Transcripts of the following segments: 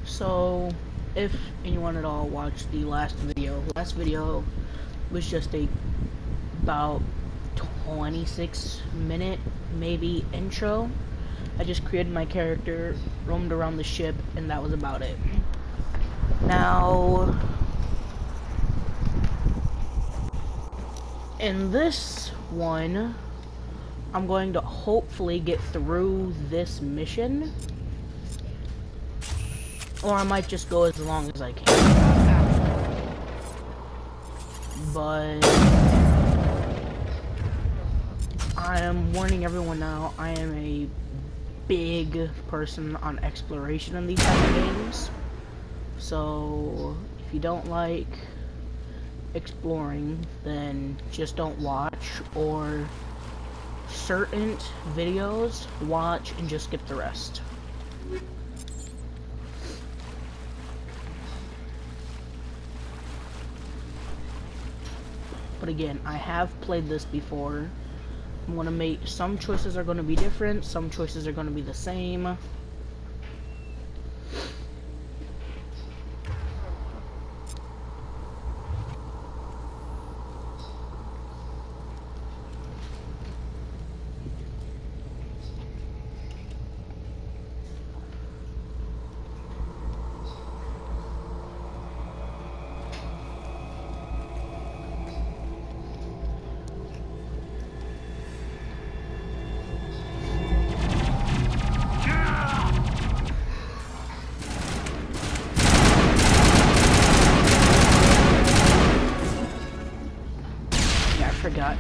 So, if anyone at all watched the last video was just about 26-minute maybe intro. I just created my character, roamed around the ship, and that was about it. Now, in this one, I'm going to hopefully get through this mission, or I might just go as long as I can. But I am warning everyone now, I am a big person on exploration in these type of games. So if you don't like exploring, then just don't watch, or certain videos, watch and just skip the rest. But again, I have played this before. I'm gonna make some choices are gonna be different, some choices are gonna be the same.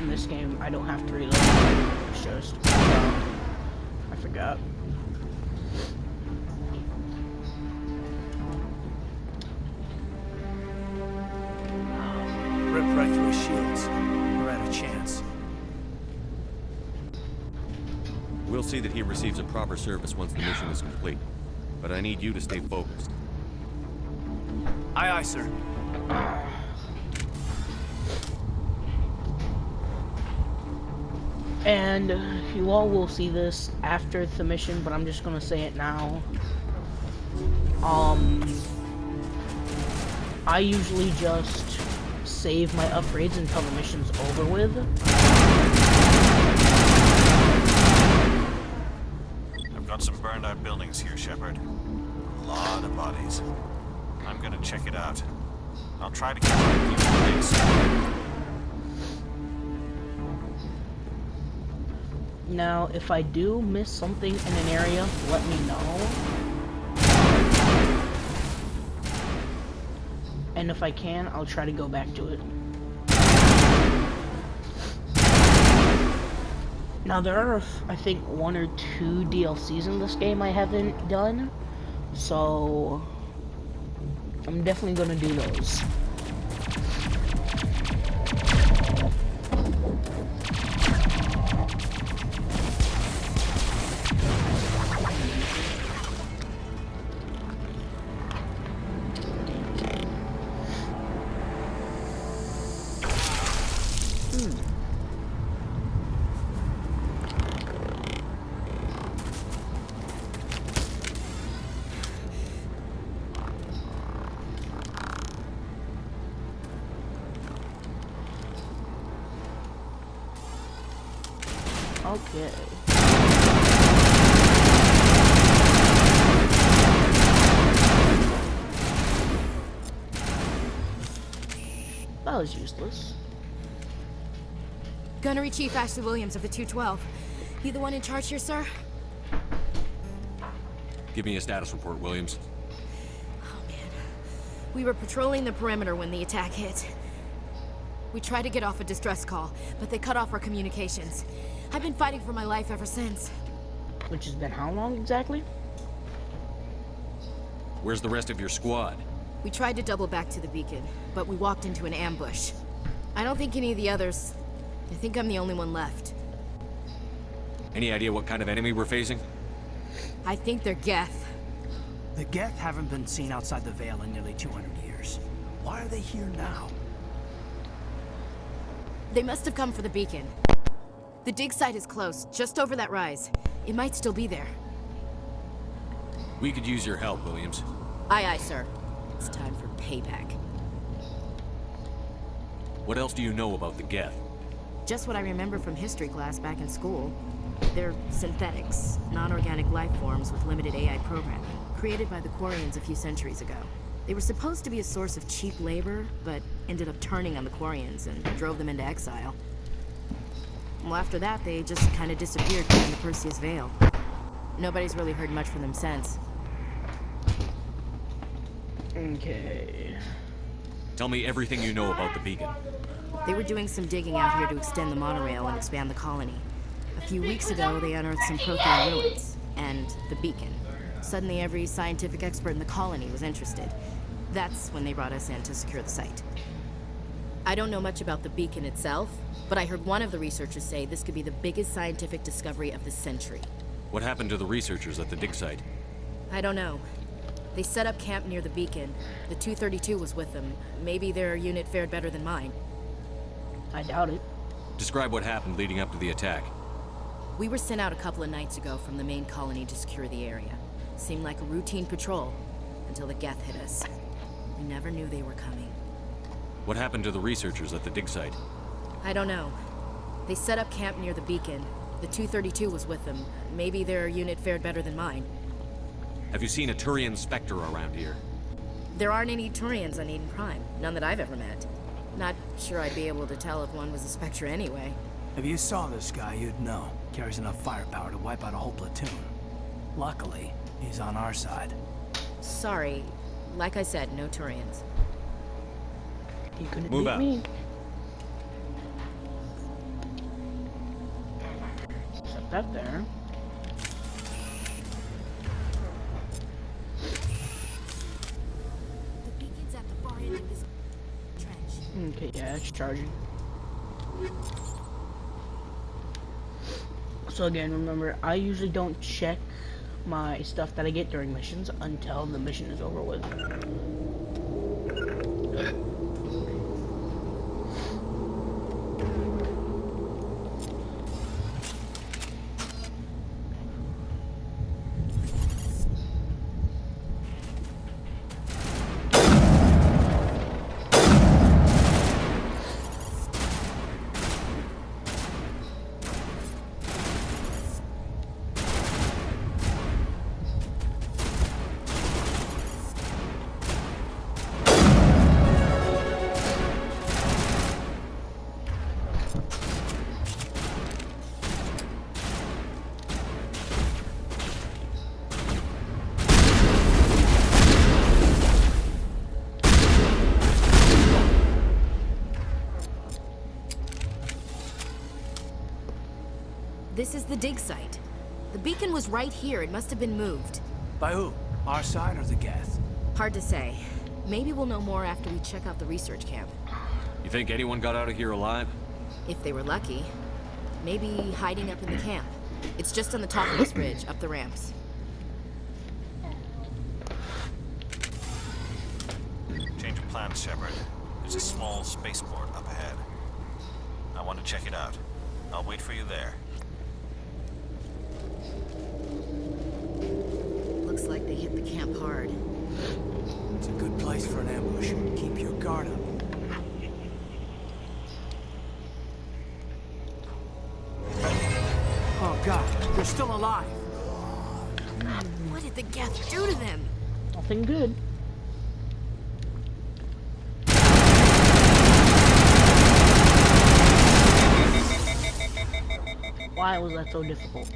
In this game, I don't have to reload. It's just, I forgot. Rip right through his shields. We're out of chance. We'll see that he receives a proper service once the mission is complete. But I need you to stay focused. Aye, aye, sir. And you all will see this after the mission, but I'm just gonna say it now. I usually just save my upgrades until the mission's over with. I've got some burned out buildings here, Shepard. A lot of bodies. I'm gonna check it out. I'll try to catch up with you in days. Now, if I do miss something in an area, let me know. And if I can, I'll try to go back to it. Now, there are, I think, 1 or 2 DLCs in this game I haven't done. So, I'm definitely gonna do those. Okay. That was useless. Gunnery Chief Ashley Williams of the 212. You the one in charge here, sir? Give me a status report, Williams. Oh, man. We were patrolling the perimeter when the attack hit. We tried to get off a distress call, but they cut off our communications. I've been fighting for my life ever since. Which has been how long exactly? Where's the rest of your squad? We tried to double back to the beacon, but we walked into an ambush. I don't think any of the others... I think I'm the only one left. Any idea what kind of enemy we're facing? I think they're Geth. The Geth haven't been seen outside the Veil in nearly 200 years. Why are they here now? They must have come for the beacon. The dig site is close, just over that rise. It might still be there. We could use your help, Williams. Aye, aye, sir. It's time for payback. What else do you know about the Geth? Just what I remember from history class back in school. They're synthetics, non-organic life forms with limited AI programming, created by the Quarians a few centuries ago. They were supposed to be a source of cheap labor, but ended up turning on the Quarians and drove them into exile. Well, after that, they just kind of disappeared behind the Perseus Veil. Nobody's really heard much from them since. Okay. Tell me everything you know about the beacon. They were doing some digging out here to extend the monorail and expand the colony. A few weeks ago, they unearthed some Prothean ruins, and the beacon. Suddenly, every scientific expert in the colony was interested. That's when they brought us in to secure the site. I don't know much about the beacon itself, but I heard one of the researchers say this could be the biggest scientific discovery of the century. What happened to the researchers at the dig site? I don't know. They set up camp near the beacon. The 232 was with them. Maybe their unit fared better than mine. I doubt it. Describe what happened leading up to the attack. We were sent out a couple of nights ago from the main colony to secure the area. Seemed like a routine patrol, until the Geth hit us. We never knew they were coming. What happened to the researchers at the dig site? I don't know. They set up camp near the beacon. The 232 was with them. Maybe their unit fared better than mine. Have you seen a Turian Spectre around here? There aren't any Turians on Eden Prime. None that I've ever met. Not sure I'd be able to tell if one was a Spectre anyway. If you saw this guy, you'd know. Carries enough firepower to wipe out a whole platoon. Luckily, he's on our side. Sorry. Like I said, no Turians. You couldn't Move beat out. me. Set that there. The beacon's at the far end of this trench. Okay, yeah, it's charging. So again, remember, I usually don't check my stuff that I get during missions until the mission is over with. This is the dig site. The beacon was right here. It must have been moved. By who? Our side or the Geth? Hard to say. Maybe we'll know more after we check out the research camp. You think anyone got out of here alive? If they were lucky. Maybe hiding up in the camp. It's just on the top of this ridge, up the ramps. Change of plans, Shepard. There's a small spaceport up ahead. I want to check it out. I'll wait for you there. Looks like they hit the camp hard. It's a good place for an ambush. Keep your guard up. Oh god, they're still alive. What did the Geth do to them? Nothing good. Why was that so difficult?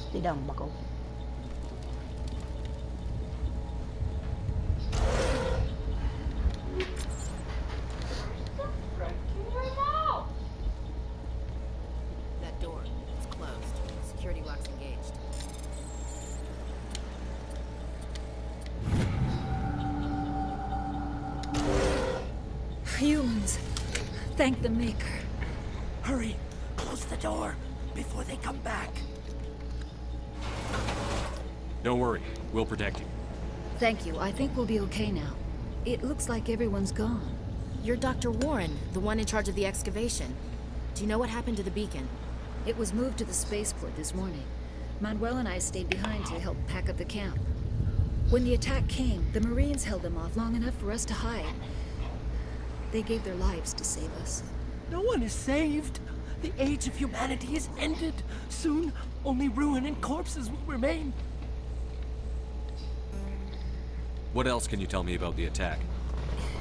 Stay down, bucko. That door. It's closed. Security lock's engaged. Humans. Thank the Maker. Hurry! Close the door before they come back. Don't worry, we'll protect you. Thank you. I think we'll be okay now. It looks like everyone's gone. You're Dr. Warren, the one in charge of the excavation. Do you know what happened to the beacon? It was moved to the spaceport this morning. Manuel and I stayed behind to help pack up the camp. When the attack came, the Marines held them off long enough for us to hide. They gave their lives to save us. No one is saved. The age of humanity is ended. Soon, only ruin and corpses will remain. What else can you tell me about the attack?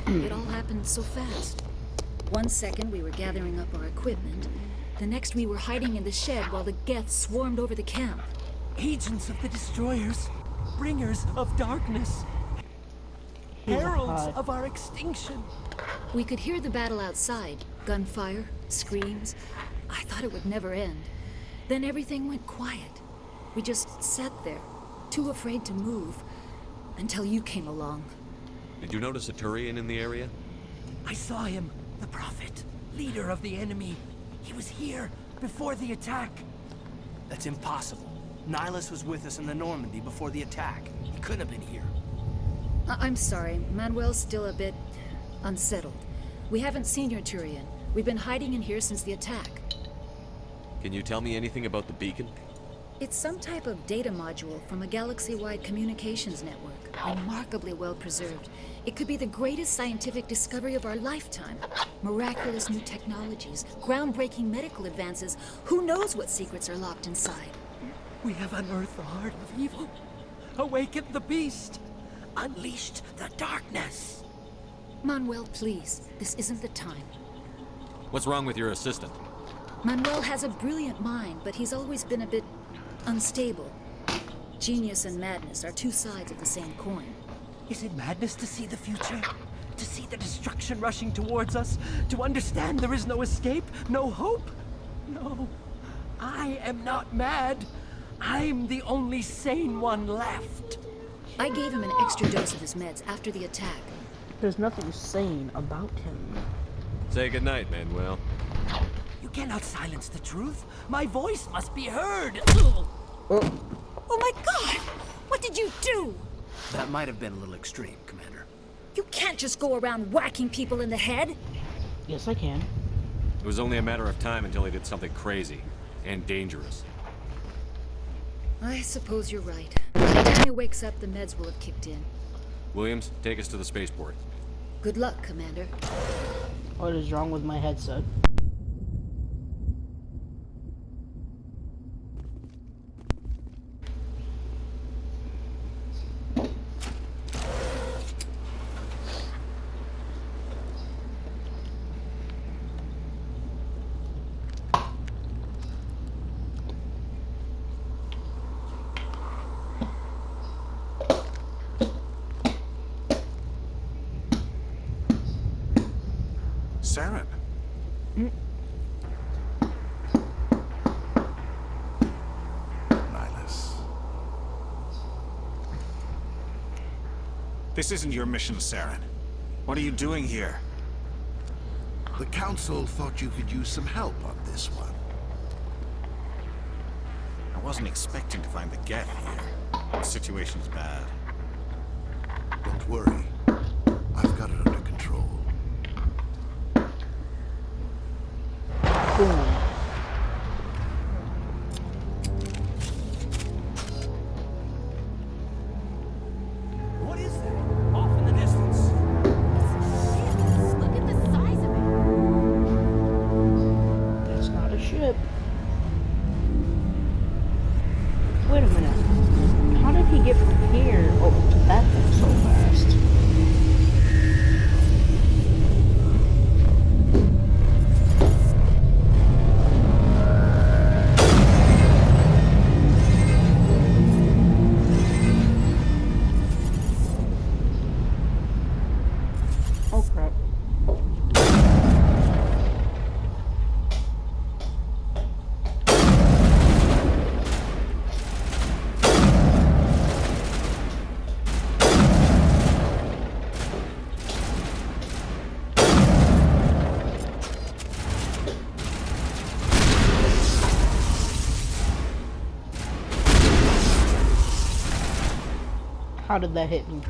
It all happened so fast. 1 second we were gathering up our equipment. The next we were hiding in the shed while the Geth swarmed over the camp. Agents of the destroyers, bringers of darkness, heralds of our extinction. We could hear the battle outside. Gunfire, screams. I thought it would never end. Then everything went quiet. We just sat there, too afraid to move, until you came along. Did you notice a Turian in the area? I saw him, the Prophet, leader of the enemy. He was here before the attack. That's impossible. Nihilus was with us in the Normandy before the attack. He couldn't have been here. I'm sorry, Manuel's still a bit unsettled. We haven't seen your Turian. We've been hiding in here since the attack. Can you tell me anything about the beacon? It's some type of data module from a galaxy-wide communications network. Remarkably well preserved. It could be the greatest scientific discovery of our lifetime. Miraculous new technologies, groundbreaking medical advances. Who knows what secrets are locked inside? We have unearthed the heart of evil, awakened the beast, unleashed the darkness. Manuel, please. This isn't the time. What's wrong with your assistant? Manuel has a brilliant mind, but he's always been a bit unstable. Genius and madness are two sides of the same coin. Is it madness to see the future? To see the destruction rushing towards us? To understand there is no escape? No hope? No. I am not mad. I'm the only sane one left. I gave him an extra dose of his meds after the attack. There's nothing sane about him. Say goodnight, Manuel. You cannot silence the truth. My voice must be heard. Oh my god! What did you do? That might have been a little extreme, Commander. You can't just go around whacking people in the head. Yes, I can. It was only a matter of time until he did something crazy and dangerous. I suppose you're right. By the time he wakes up, the meds will have kicked in. Williams, take us to the spaceport. Good luck, Commander. What is wrong with my headset? Saren. Nihilus. This isn't your mission, Saren. What are you doing here? The Council thought you could use some help on this one. I wasn't expecting to find the Geth here. The situation's bad. Don't worry. I've got it under control. Boom. What is that? Off in the distance. Look at the size of it. It's not a ship. Wait a minute. How did he get from here over to that thing so fast? Oh crap. How did that hit me?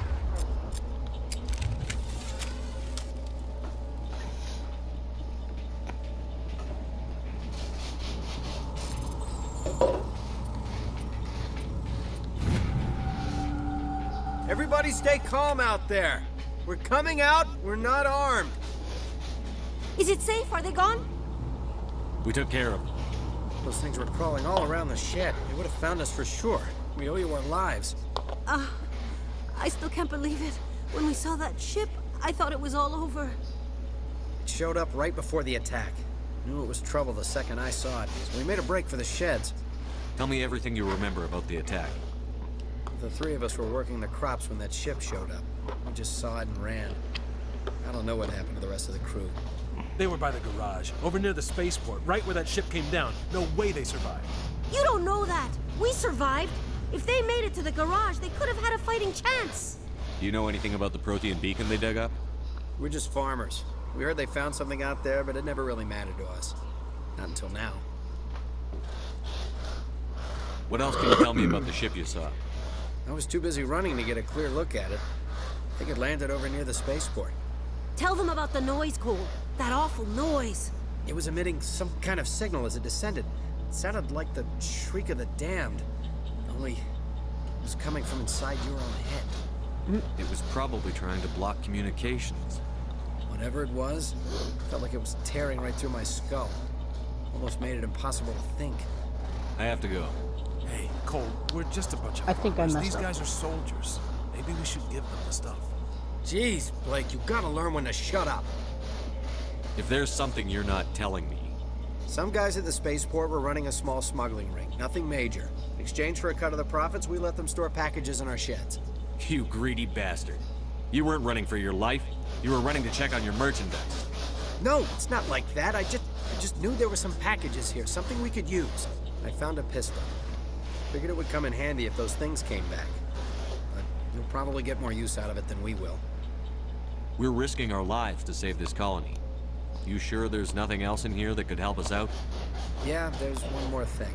Everybody stay calm out there. We're coming out, we're not armed. Is it safe? Are they gone? We took care of them. Those things were crawling all around the shed. They would have found us for sure. We owe you our lives. I still can't believe it. When we saw that ship, I thought it was all over. It showed up right before the attack. Knew it was trouble the second I saw it, so we made a break for the sheds. Tell me everything you remember about the attack. The three of us were working the crops when that ship showed up. We just saw it and ran. I don't know what happened to the rest of the crew. They were by the garage, over near the spaceport, right where that ship came down. No way they survived. You don't know that. We survived. If they made it to the garage, they could have had a fighting chance. Do you know anything about the Protean beacon they dug up? We're just farmers. We heard they found something out there, but it never really mattered to us. Not until now. What else can you tell me about the ship you saw? I was too busy running to get a clear look at it. I think it landed over near the spaceport. Tell them about the noise, Cole. That awful noise. It was emitting some kind of signal as it descended. It sounded like the shriek of the damned. Only it was coming from inside your own head. It was probably trying to block communications. Whatever it was, felt like it was tearing right through my skull. Almost made it impossible to think. I have to go. Hey, Cole, we're just a bunch of I think I farmers. messed These up. guys are soldiers. Maybe we should give them the stuff. Jeez, Blake, you gotta learn when to shut up. If there's something you're not telling me, Some guys at the spaceport were running a small smuggling ring. Nothing major. In exchange for a cut of the profits, we let them store packages in our sheds. you greedy bastard. You weren't running for your life. You were running to check on your merchandise. No, it's not like that. I just knew there were some packages here, something we could use. I found a pistol. Figured it would come in handy if those things came back. But you'll probably get more use out of it than we will. We're risking our lives to save this colony. You sure there's nothing else in here that could help us out? Yeah, there's one more thing.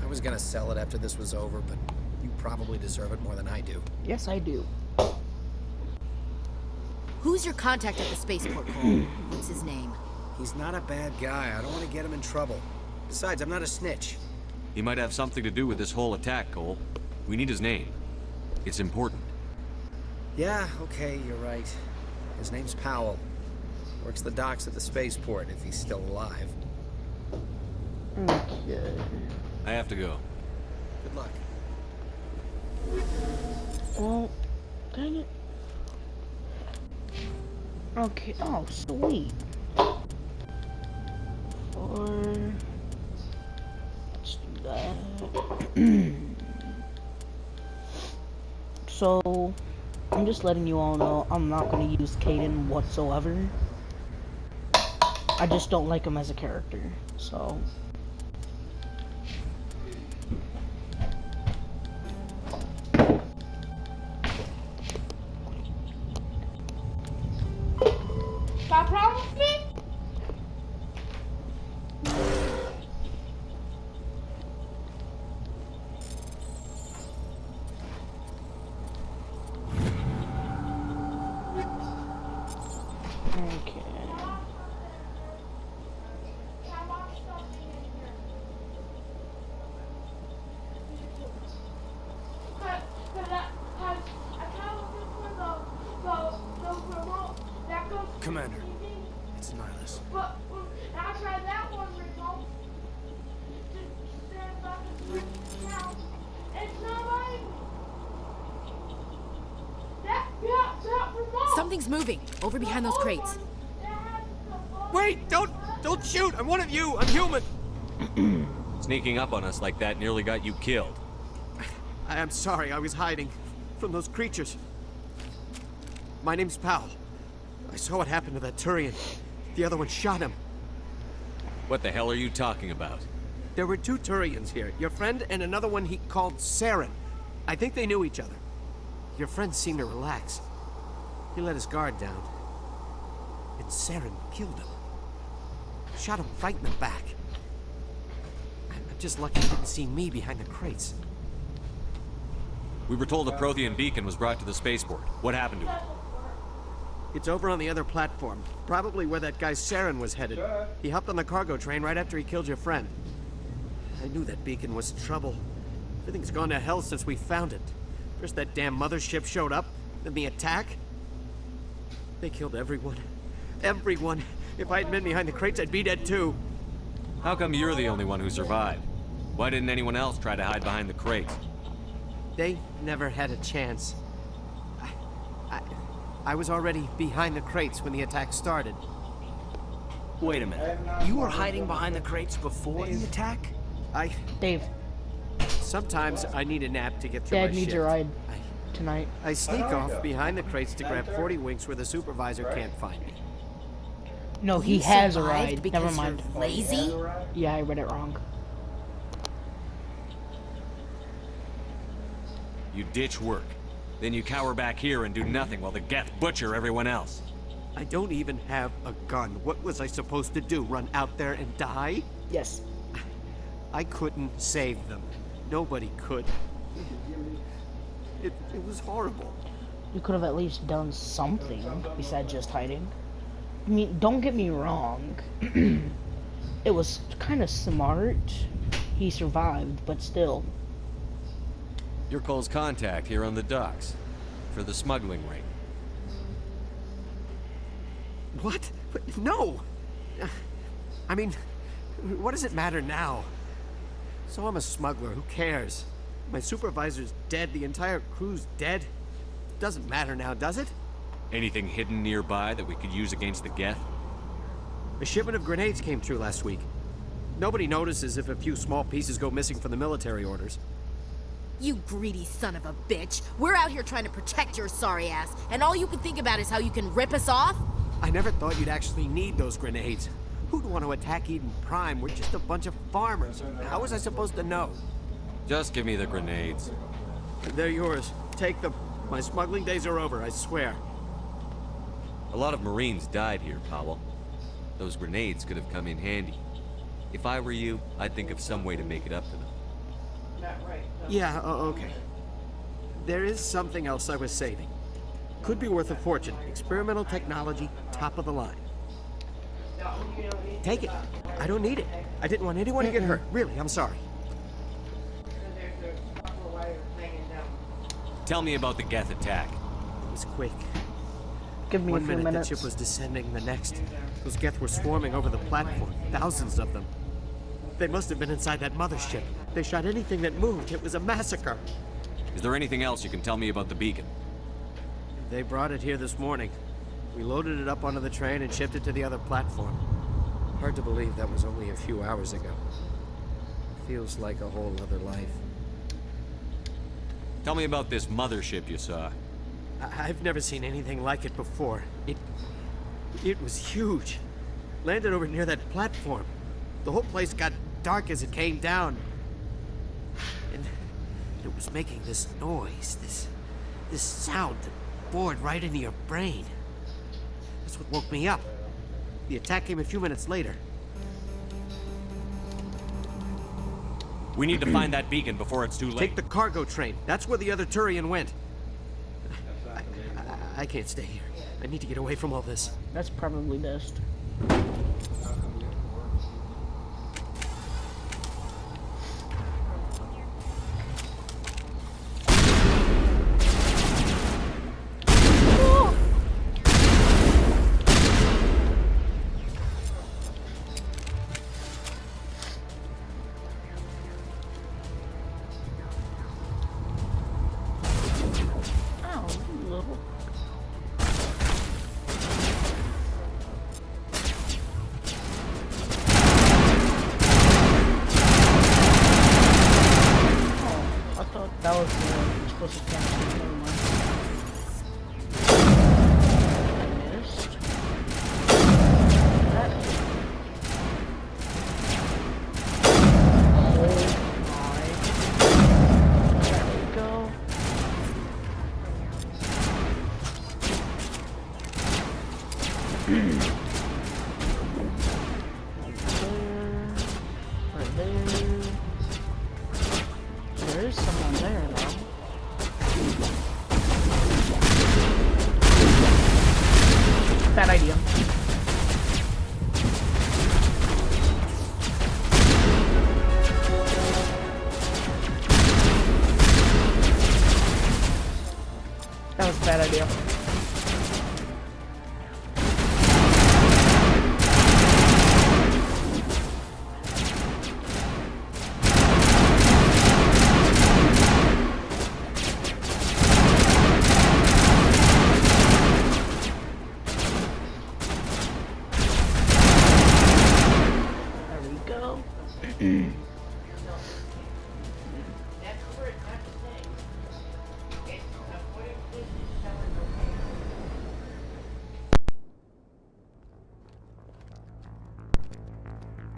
I was gonna sell it after this was over, but you probably deserve it more than I do. Yes, I do. Who's your contact at the spaceport, Cole? What's his name? He's not a bad guy. I don't want to get him in trouble. Besides, I'm not a snitch. He might have something to do with this whole attack, Cole. We need his name. It's important. Yeah, okay, you're right. His name's Powell. Works the docks at the spaceport, if he's still alive. Okay. I have to go. Good luck. Well, dang it. Okay, oh, sweet. Or... let's do that. So, I'm just letting you all know I'm not going to use Caden whatsoever. I just don't like him as a character, so... Got a problem with me? Okay. Commander, it's Nihilus. But I tried that one remote to stand back and now it's not like that remote. Something's moving over behind those crates. Wait! Don't shoot! I'm one of you! I'm human! Sneaking up on us like that nearly got you killed. I'm sorry, I was hiding from those creatures. My name's Powell. I saw what happened to that Turian. The other one shot him. What the hell are you talking about? There were two Turians here. Your friend and another one he called Saren. I think they knew each other. Your friend seemed to relax. He let his guard down. And Saren killed him. Shot him right in the back. I'm just lucky he didn't see me behind the crates. We were told the Prothean beacon was brought to the spaceport. What happened to it? It's over on the other platform. Probably where that guy Saren was headed. He hopped on the cargo train right after he killed your friend. I knew that beacon was trouble. Everything's gone to hell since we found it. First that damn mothership showed up, Then the attack? They killed everyone. Everyone. If I had been behind the crates, I'd be dead too. How come you're the only one who survived? Why didn't anyone else try to hide behind the crates? They never had a chance. I was already behind the crates when the attack started. Wait a minute. You were hiding behind the crates before the attack? Dave, Sometimes I need a nap to get through my Dad needs shift. a ride tonight. I sneak off behind the crates to grab 40 winks where the supervisor can't find me. No, he You has a survived ride. because Never mind. you're lazy? Yeah, I read it wrong. You ditch work. Then you cower back here and do nothing while the Geth butcher everyone else. I don't even have a gun. What was I supposed to do? Run out there and die? Yes. I couldn't save them. Nobody could. It was horrible. You could have at least done something besides just hiding. I mean, don't get me wrong. It was kind of smart. He survived, but still. You're Cole's contact here on the docks. For the smuggling ring. What? No! I mean, what does it matter now? So I'm a smuggler, who cares? My supervisor's dead, the entire crew's dead. Doesn't matter now, does it? Anything hidden nearby that we could use against the Geth? A shipment of grenades came through last week. Nobody notices if a few small pieces go missing from the military orders. You greedy son of a bitch. We're out here trying to protect your sorry ass, and all you can think about is how you can rip us off? I never thought you'd actually need those grenades. Who'd want to attack Eden Prime? We're just a bunch of farmers. How was I supposed to know? Just give me the grenades. They're yours. Take them. My smuggling days are over, I swear. A lot of Marines died here, Powell. Those grenades could have come in handy. If I were you, I'd think of some way to make it up to them. Yeah, okay. There is something else I was saving. Could be worth a fortune. Experimental technology, top of the line. Take it. I don't need it. I didn't want anyone to get hurt. Really, I'm sorry. Tell me about the Geth attack. It was quick. Give me a One few minute minutes. the ship was descending, the next, those Geth were swarming over the platform. Thousands of them. They must have been inside that mothership. They shot anything that moved. It was a massacre. Is there anything else you can tell me about the beacon? They brought it here this morning. We loaded it up onto the train and shipped it to the other platform. Hard to believe that was only a few hours ago. Feels like a whole other life. Tell me about this mothership you saw. I've never seen anything like it before. It was huge. Landed over near that platform. The whole place got dark as it came down. And it was making this noise, this sound that bored right into your brain. That's what woke me up. The attack came a few minutes later. We need to find that beacon before it's too late. Take the cargo train. That's where the other Turian went. I can't stay here. I need to get away from all this. That's probably best. That was the explosive cannon. Never mind. I missed. That. Oh my. There we go. Right there. There is someone there, though. Bad idea. That was a bad idea.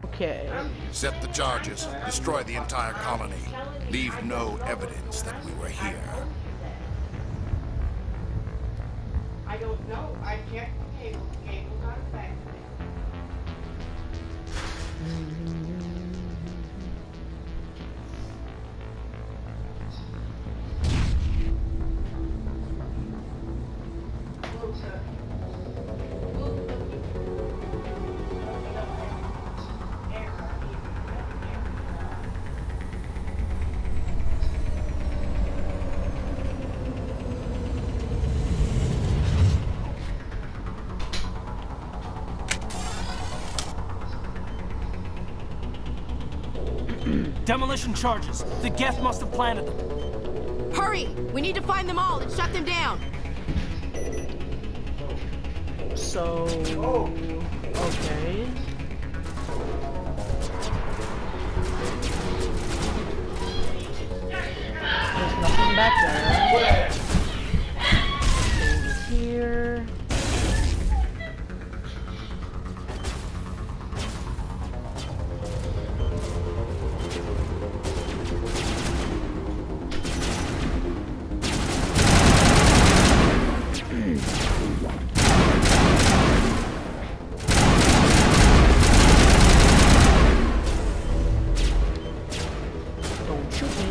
Okay. Set the charges. Destroy the entire colony. Leave no evidence that we were here. I don't know. I checked the cable. The cable got affected. Demolition charges. The Geth must have planted them. Hurry! We need to find them all and shut them down. So, okay. There's nothing back there. Over here. Don't shoot me.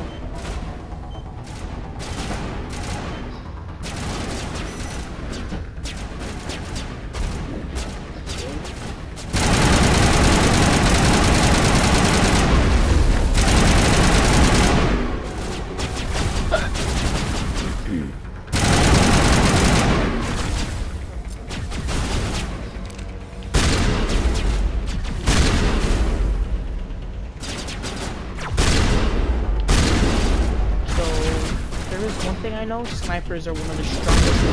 One thing I know, snipers are one of the strongest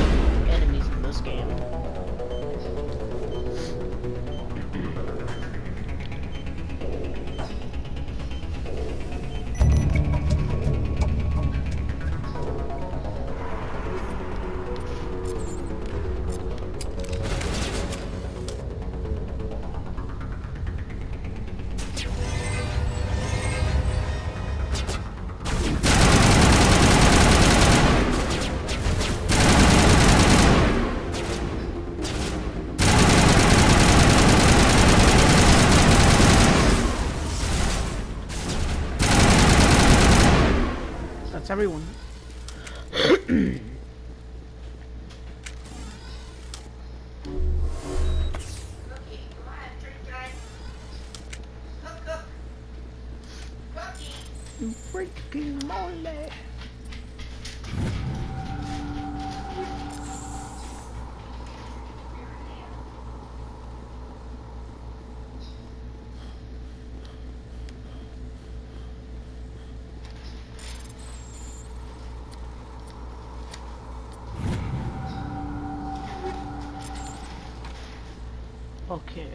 enemies in this game. That's everyone. You freaking moly. Okay.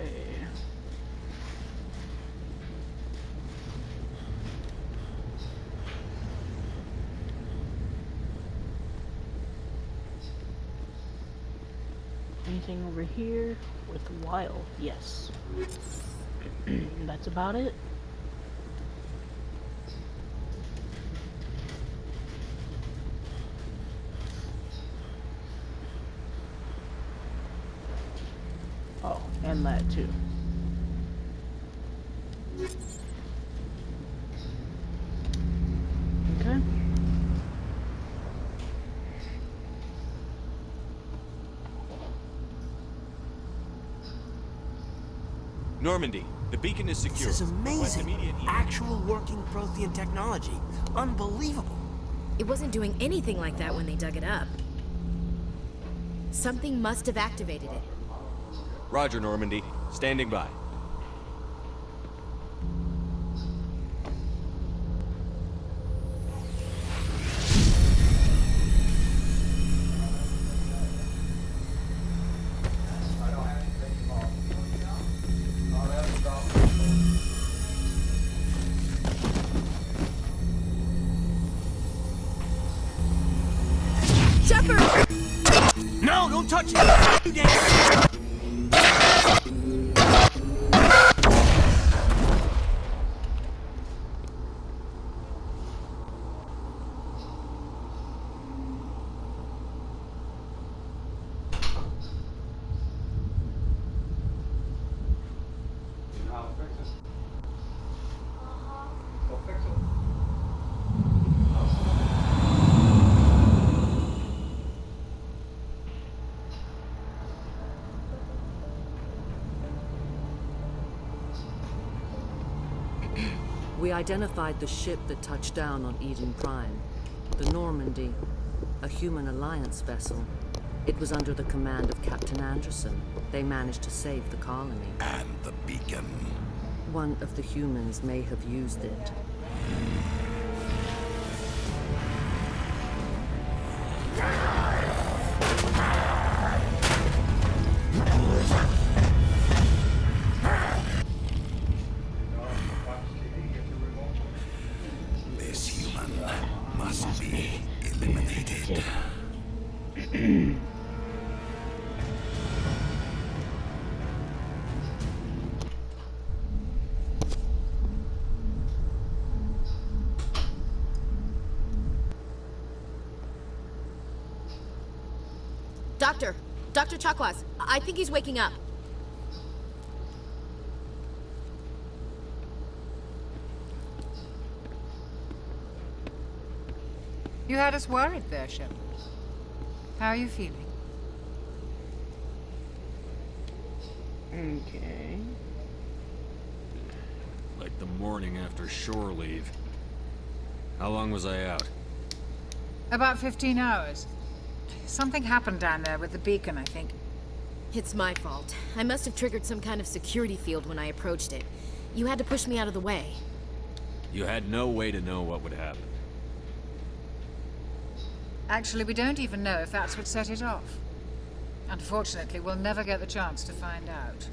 Anything over here worthwhile? Yes. That's about it. Oh, and that too. Okay. Normandy, the beacon is secure. This is Request amazing. immediate evac. Actual working Prothean technology. Unbelievable. It wasn't doing anything like that when they dug it up. Something must have activated it. Roger, Normandy. Standing by. touch it! We identified the ship that touched down on Eden Prime. The Normandy, a human alliance vessel. It was under the command of Captain Anderson. They managed to save the colony. And the beacon. One of the humans may have used it. This human must be eliminated. Dr. Chakwas, I think he's waking up. You had us worried there, Shepard. How are you feeling? Okay. Like the morning after shore leave. How long was I out? About 15 hours. Something happened down there with the beacon, I think. It's my fault. I must have triggered some kind of security field when I approached it. You had to push me out of the way. You had no way to know what would happen. Actually, we don't even know if that's what set it off. Unfortunately, we'll never get the chance to find out.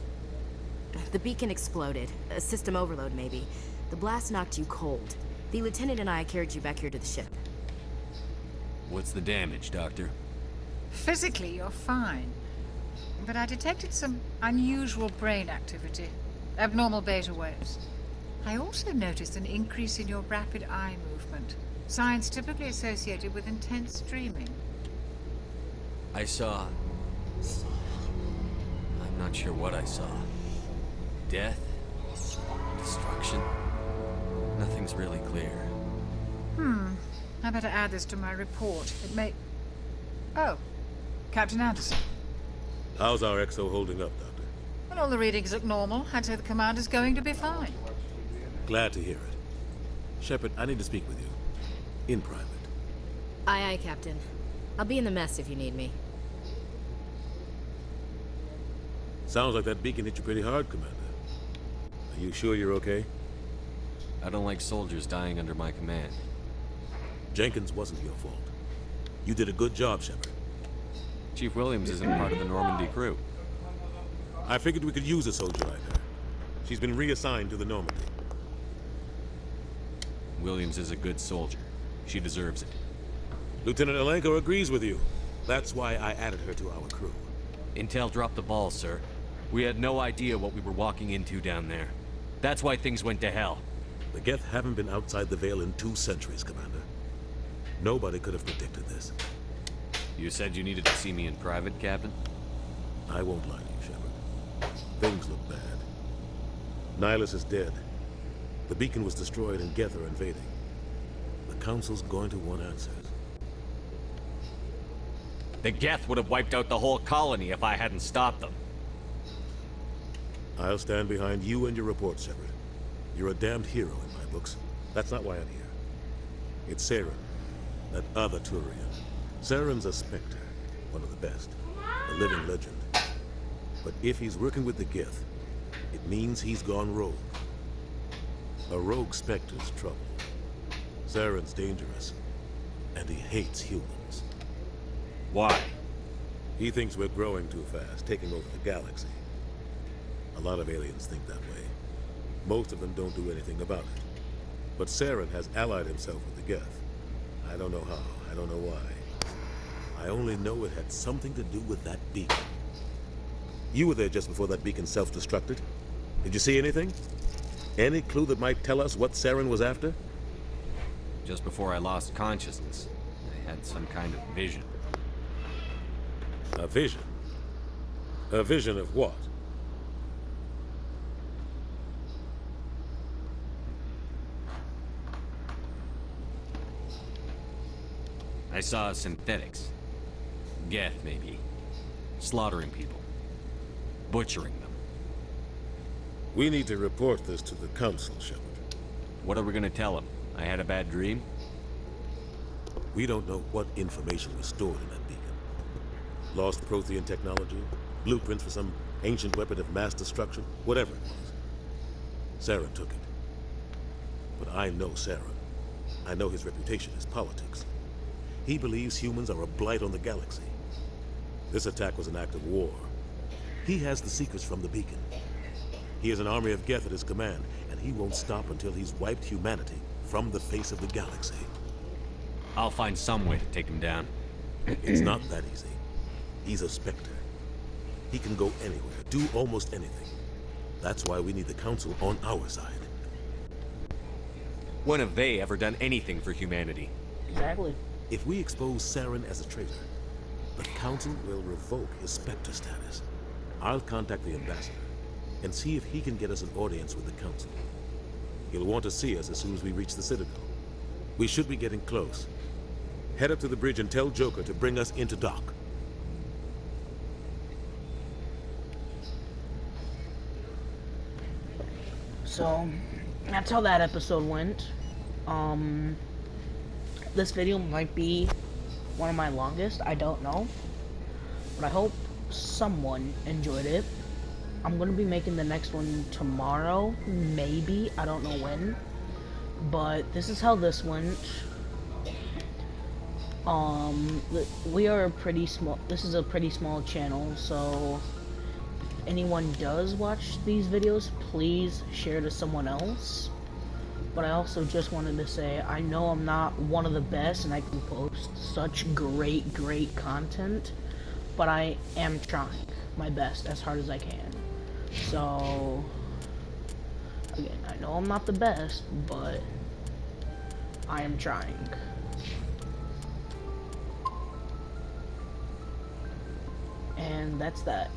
The beacon exploded. A system overload, maybe. The blast knocked you cold. The lieutenant and I carried you back here to the ship. What's the damage, Doctor? Physically, you're fine. But I detected some unusual brain activity. Abnormal beta waves. I also noticed an increase in your rapid eye movement. Signs typically associated with intense dreaming. I saw... I'm not sure what I saw. Death? Destruction? Nothing's really clear. I better add this to my report. It may... Oh, Captain Anderson. How's our XO holding up, Doctor? Well, all the readings look normal. I'd say the commander's going to be fine. Glad to hear it. Shepard, I need to speak with you. In private. Aye, aye, Captain. I'll be in the mess if you need me. Sounds like that beacon hit you pretty hard, Commander. Are you sure you're okay? I don't like soldiers dying under my command. Jenkins wasn't your fault. You did a good job, Shepard. Chief Williams isn't part of the Normandy crew. I figured we could use a soldier like her. She's been reassigned to the Normandy. Williams is a good soldier. She deserves it. Lieutenant Alenko agrees with you. That's why I added her to our crew. Intel dropped the ball, sir. We had no idea what we were walking into down there. That's why things went to hell. The Geth haven't been outside the Veil in 2 centuries, Commander. Nobody could have predicted this. You said you needed to see me in private, Captain? I won't lie to you, Shepard. Things look bad. Nihilus is dead. The beacon was destroyed and Geth are invading. The Council's going to want answers. The Geth would have wiped out the whole colony if I hadn't stopped them. I'll stand behind you and your report, Shepard. You're a damned hero in my books. That's not why I'm here. It's Saren, that other Turian. Saren's a Spectre, one of the best, a living legend. But if he's working with the Geth, it means he's gone rogue. A rogue Spectre's trouble. Saren's dangerous, and he hates humans. Why? He thinks we're growing too fast, taking over the galaxy. A lot of aliens think that way. Most of them don't do anything about it. But Saren has allied himself with the Geth. I don't know how, I don't know why. I only know it had something to do with that beacon. You were there just before that beacon self-destructed. Did you see anything? Any clue that might tell us what Saren was after? Just before I lost consciousness, I had some kind of vision. A vision? A vision of what? I saw synthetics. Geth, maybe. Slaughtering people. Butchering them. We need to report this to the Council, Shepard. What are we gonna tell them? I had a bad dream? We don't know what information was stored in that beacon. Lost Prothean technology, blueprints for some ancient weapon of mass destruction, whatever it was. Saren took it. But I know Saren. I know his reputation is politics. He believes humans are a blight on the galaxy. This attack was an act of war. He has the secrets from the beacon. He has an army of Geth at his command, and he won't stop until he's wiped humanity from the face of the galaxy. I'll find some way to take him down. It's not that easy. He's a Spectre. He can go anywhere, do almost anything. That's why we need the Council on our side. When have they ever done anything for humanity? Exactly. If we expose Saren as a traitor, the Council will revoke his Spectre status. I'll contact the ambassador and see if he can get us an audience with the Council. He'll want to see us as soon as we reach the Citadel. We should be getting close. Head up to the bridge and tell Joker to bring us into dock. So, that's how that episode went. This video might be one of my longest, I don't know. But I hope someone enjoyed it. I'm gonna be making the next one tomorrow, maybe, I don't know when. But this is how this went. We are a pretty small, this is a pretty small channel, so if anyone does watch these videos, please share to someone else. But I also just wanted to say, I know I'm not one of the best and I can post such great content, but I am trying my best as hard as I can. So, again, I know I'm not the best, but I am trying. And that's that.